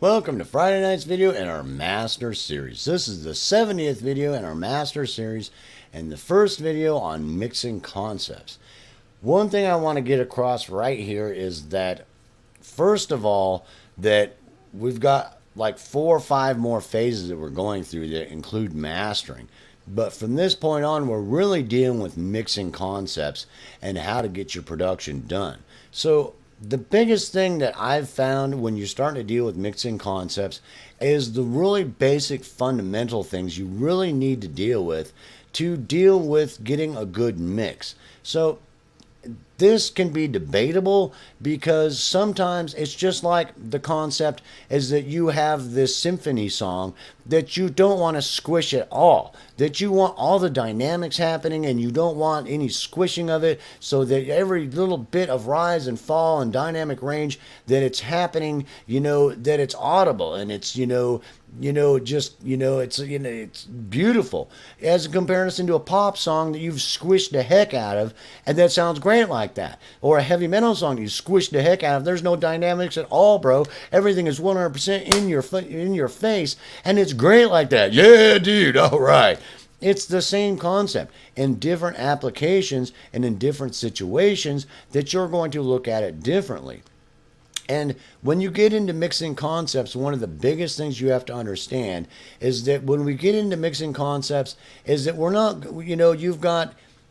Welcome to Friday night's video in our Master Series. This is the 70th video in our Master Series and the first video on mixing concepts. One thing I want to get across right here is that, first of all, that we've got like 4 or 5 more phases that we're going through that include mastering. But from this point on, we're really dealing with mixing concepts and how to get your production done. So the biggest thing that I've found when you're starting to deal with mixing concepts is the really basic fundamental things you really need to deal with getting a good mix. So this can be debatable because sometimes it's just like the concept is that you have this symphony song that you don't want to squish at all, that you want all the dynamics happening and you don't want any squishing of it, so that every little bit of rise and fall and dynamic range that it's happening, that it's audible and it's, it's beautiful, as a comparison to a pop song that you've squished the heck out of and that sounds great like that, or a heavy metal song you squished the heck out of. There's no dynamics at all, bro. Everything is 100% in your face and it's great like that. Yeah, dude. All right. It's the same concept in different applications and in different situations that you're going to look at it differently. And when you get into mixing concepts, one of the biggest things you have to understand is that when we get into mixing concepts is that we're not,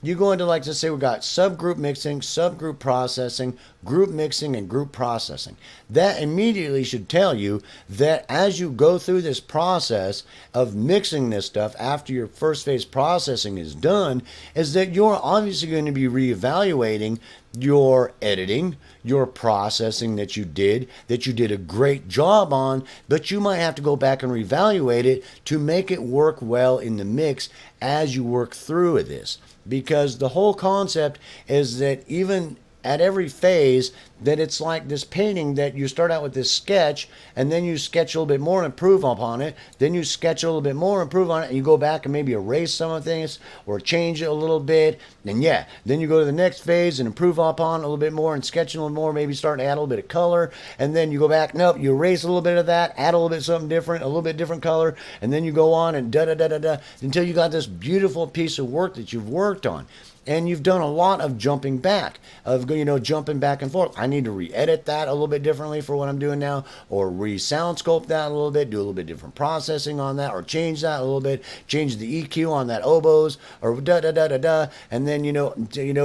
you go into, like, to say we've got subgroup mixing, subgroup processing, group mixing, and group processing. That immediately should tell you that as you go through this process of mixing this stuff after your first phase processing is done, is that you're obviously going to be reevaluating your editing, your processing that you did a great job on, but you might have to go back and reevaluate it to make it work well in the mix as you work through this. Because the whole concept is that even at every phase, that it's like this painting that you start out with this sketch and then you sketch a little bit more and improve upon it, then you sketch a little bit more, improve on it, and you go back and maybe erase some of the things or change it a little bit, and then you go to the next phase and improve upon it a little bit more and sketch a little more, maybe start to add a little bit of color, and then you go back, nope, you erase a little bit of that, add a little bit of something different, a little bit different color, and then you go on and da-da-da-da-da until you got this beautiful piece of work that you've worked on. And you've done a lot of jumping back, jumping back and forth. I need to re-edit that a little bit differently for what I'm doing now, or re-sound scope that a little bit, do a little bit different processing on that, or change that a little bit, change the EQ on that oboes, or da-da-da-da-da, and then,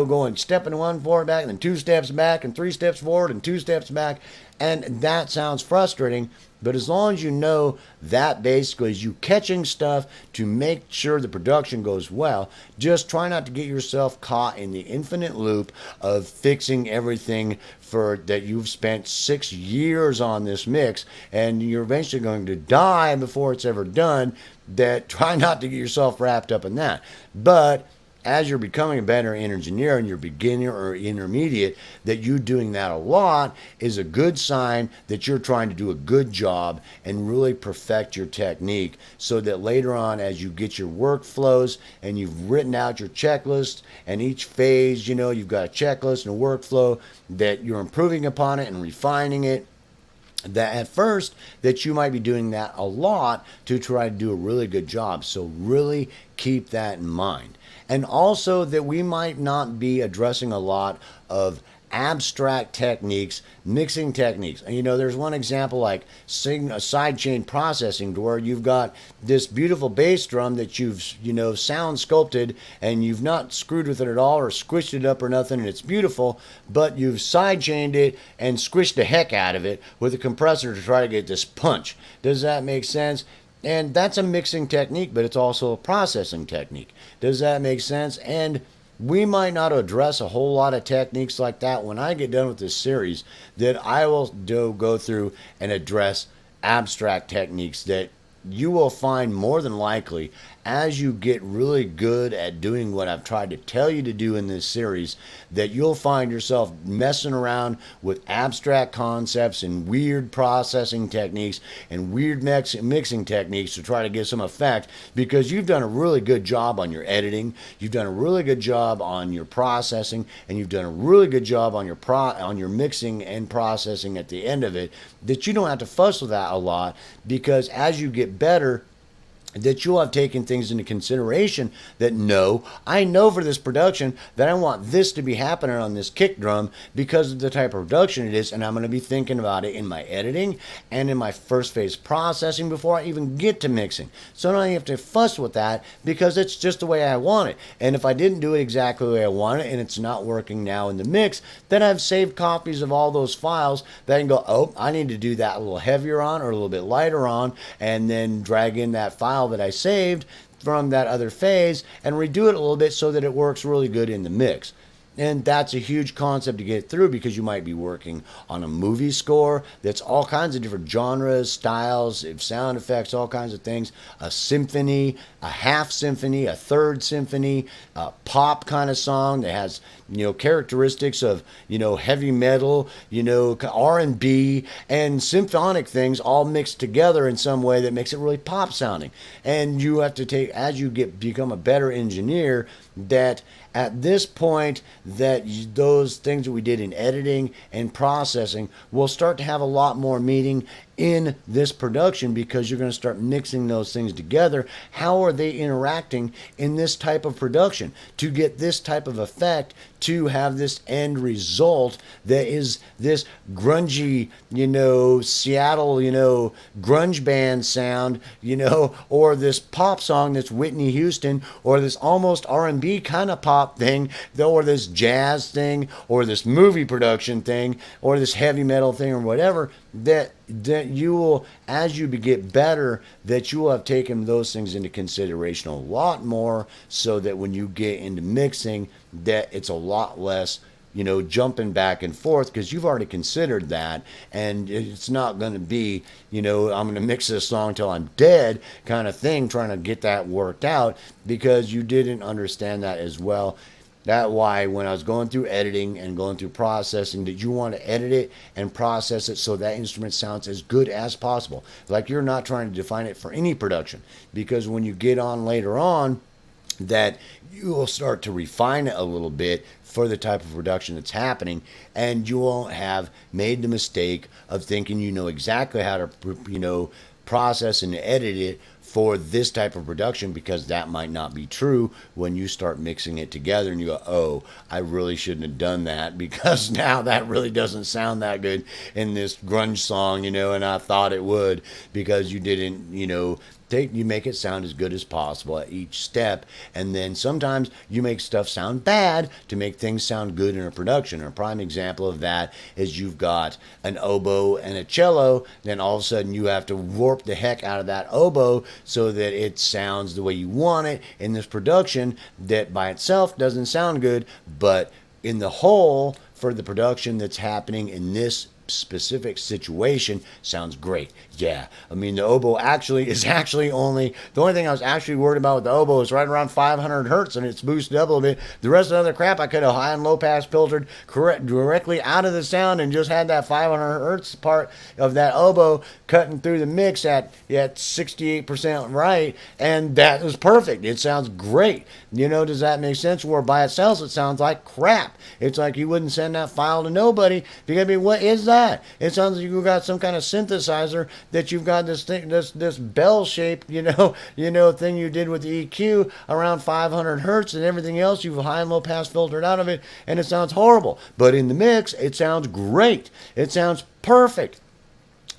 going stepping 1 forward back, and then 2 steps back, and 3 steps forward, and 2 steps back, and that sounds frustrating. But as long as you know that basically is you catching stuff to make sure the production goes well, just try not to get yourself caught in the infinite loop of fixing everything for that you've spent 6 years on this mix and you're eventually going to die before it's ever done. That try not to get yourself wrapped up in that. But as you're becoming a better engineer and you're beginner or intermediate, that you doing that a lot is a good sign that you're trying to do a good job and really perfect your technique, so that later on, as you get your workflows and you've written out your checklist and each phase, you've got a checklist and a workflow, that you're improving upon it and refining it. That at first that you might be doing that a lot to try to do a really good job. So really keep that in mind. And also that we might not be addressing a lot of abstract techniques, mixing techniques. And there's one example like sidechain processing, where you've got this beautiful bass drum that you've sound sculpted and you've not screwed with it at all or squished it up or nothing, and it's beautiful, but you've sidechained it and squished the heck out of it with a compressor to try to get this punch. Does that make sense? And that's a mixing technique, but it's also a processing technique. Does that make sense? And we might not address a whole lot of techniques like that when I get done with this series, that I will go through and address abstract techniques that you will find more than likely as you get really good at doing what I've tried to tell you to do in this series, that you'll find yourself messing around with abstract concepts and weird processing techniques and weird mixing techniques to try to get some effect, because you've done a really good job on your editing, you've done a really good job on your processing, and you've done a really good job on your mixing and processing at the end of it, that you don't have to fuss with that a lot, because as you get better, that you'll have taken things into consideration that, no, I know for this production that I want this to be happening on this kick drum because of the type of production it is, and I'm going to be thinking about it in my editing and in my first phase processing before I even get to mixing. So I don't have to fuss with that because it's just the way I want it. And if I didn't do it exactly the way I want it and it's not working now in the mix, then I've saved copies of all those files that I can go, oh, I need to do that a little heavier on or a little bit lighter on, and then drag in that file that I saved from that other phase and redo it a little bit so that it works really good in the mix. And that's a huge concept to get through, because you might be working on a movie score that's all kinds of different genres, styles, sound effects, all kinds of things. A symphony, a half symphony, a third symphony, a pop kind of song that has, characteristics of, heavy metal, R&B and symphonic things all mixed together in some way that makes it really pop sounding. And you have to take, as you become a better engineer, that at this point, that those things that we did in editing and processing will start to have a lot more meaning in this production, because you're going to start mixing those things together. How are they interacting in this type of production to get this type of effect, to have this end result that is this grungy, Seattle, grunge band sound, or this pop song that's Whitney Houston, or this almost R&B kind of pop thing, or this jazz thing, or this movie production thing, or this heavy metal thing, or whatever, that you will, as you get better, that you will have taken those things into consideration a lot more, so that when you get into mixing, that it's a lot less, jumping back and forth, because you've already considered that, and it's not going to be, I'm going to mix this song till I'm dead kind of thing, trying to get that worked out, because you didn't understand that as well. That's why when I was going through editing and going through processing, that you want to edit it and process it so that instrument sounds as good as possible. Like, you're not trying to define it for any production, because when you get on later on, that you will start to refine it a little bit for the type of production that's happening, and you won't have made the mistake of thinking you know exactly how to process and edit it for this type of production, because that might not be true when you start mixing it together and you go, oh, I really shouldn't have done that, because now that really doesn't sound that good in this grunge song, and I thought it would, because you didn't, you make it sound as good as possible at each step. And then sometimes you make stuff sound bad to make things sound good in a production. And a prime example of that is you've got an oboe and a cello, then all of a sudden you have to warp the heck out of that oboe so that it sounds the way you want it in this production, that by itself doesn't sound good, but in the whole, for the production that's happening in this specific situation, sounds great. Yeah, I mean, the oboe is actually only, the only thing I was actually worried about with the oboe is right around 500 hertz, and it's boosted up a little bit. The rest of the other crap I could have high and low pass filtered directly out of the sound, and just had that 500 hertz part of that oboe cutting through the mix at 68% right, and that was perfect. It sounds great. Does that make sense? Where by itself it sounds like crap. It's like you wouldn't send that file to nobody, because, I mean, what is that? It sounds like you've got some kind of synthesizer, that you've got this thing, this bell shaped, thing you did with the EQ around 500 hertz, and everything else you've high and low pass filtered out of it, and it sounds horrible. But in the mix, it sounds great. It sounds perfect.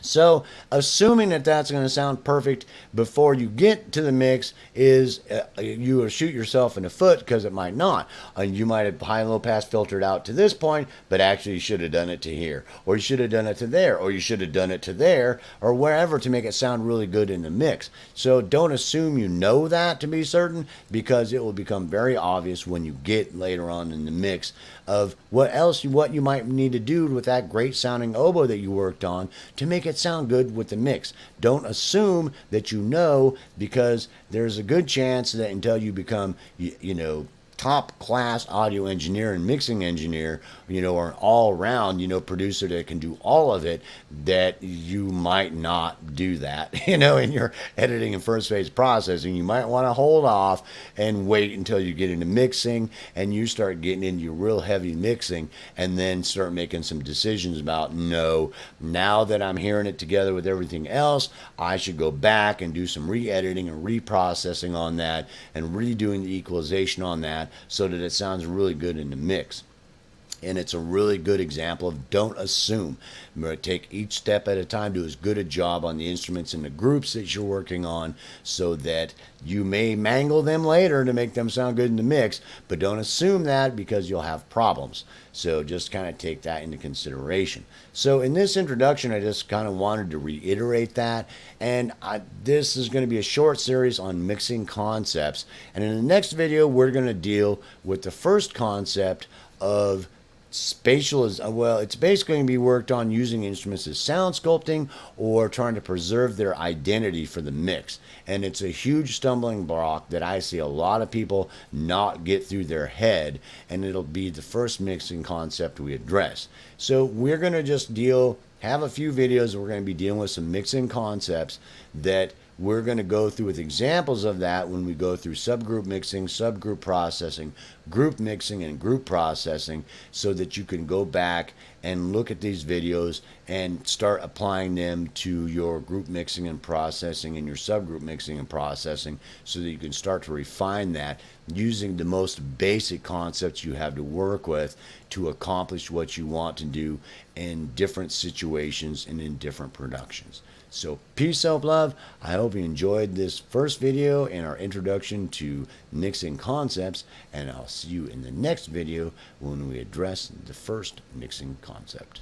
So assuming that that's going to sound perfect before you get to the mix is you will shoot yourself in the foot, because it might not. You might have high and low pass filtered out to this point, but actually you should have done it to here, or you should have done it to there, or you should have done it to there, or wherever, to make it sound really good in the mix. So don't assume you know that to be certain, because it will become very obvious when you get later on in the mix of what you might need to do with that great sounding oboe that you worked on to make it it sound good with the mix. Don't assume that you know, because there's a good chance that until you become, you know, top class audio engineer and mixing engineer, you know, or an all around, you know, producer that can do all of it, that you might not do that, you know, in your editing and first phase processing. You might want to hold off and wait until you get into mixing and you start getting into your real heavy mixing, and then start making some decisions about, no, now that I'm hearing it together with everything else, I should go back and do some re-editing and reprocessing on that and redoing the equalization on that, so that it sounds really good in the mix. And it's a really good example of don't assume. Remember, take each step at a time, do as good a job on the instruments and the groups that you're working on, so that you may mangle them later to make them sound good in the mix, but don't assume that, because you'll have problems. So just kind of take that into consideration. So in this introduction, I just kind of wanted to reiterate that. And this is going to be a short series on mixing concepts. And in the next video, we're going to deal with the first concept of spatial. Well, it's basically going to be worked on using instruments as sound sculpting, or trying to preserve their identity for the mix. And it's a huge stumbling block that I see a lot of people not get through their head, and it'll be the first mixing concept we address. So we're going to just have a few videos where we're going to be dealing with some mixing concepts that we're going to go through with examples of that when we go through subgroup mixing, subgroup processing, group mixing, and group processing, so that you can go back and look at these videos and start applying them to your group mixing and processing and your subgroup mixing and processing, so that you can start to refine that using the most basic concepts you have to work with to accomplish what you want to do in different situations and in different productions. So peace, out, love. I hope you enjoyed this first video and our introduction to mixing concepts, and I'll see you in the next video when we address the first mixing concept.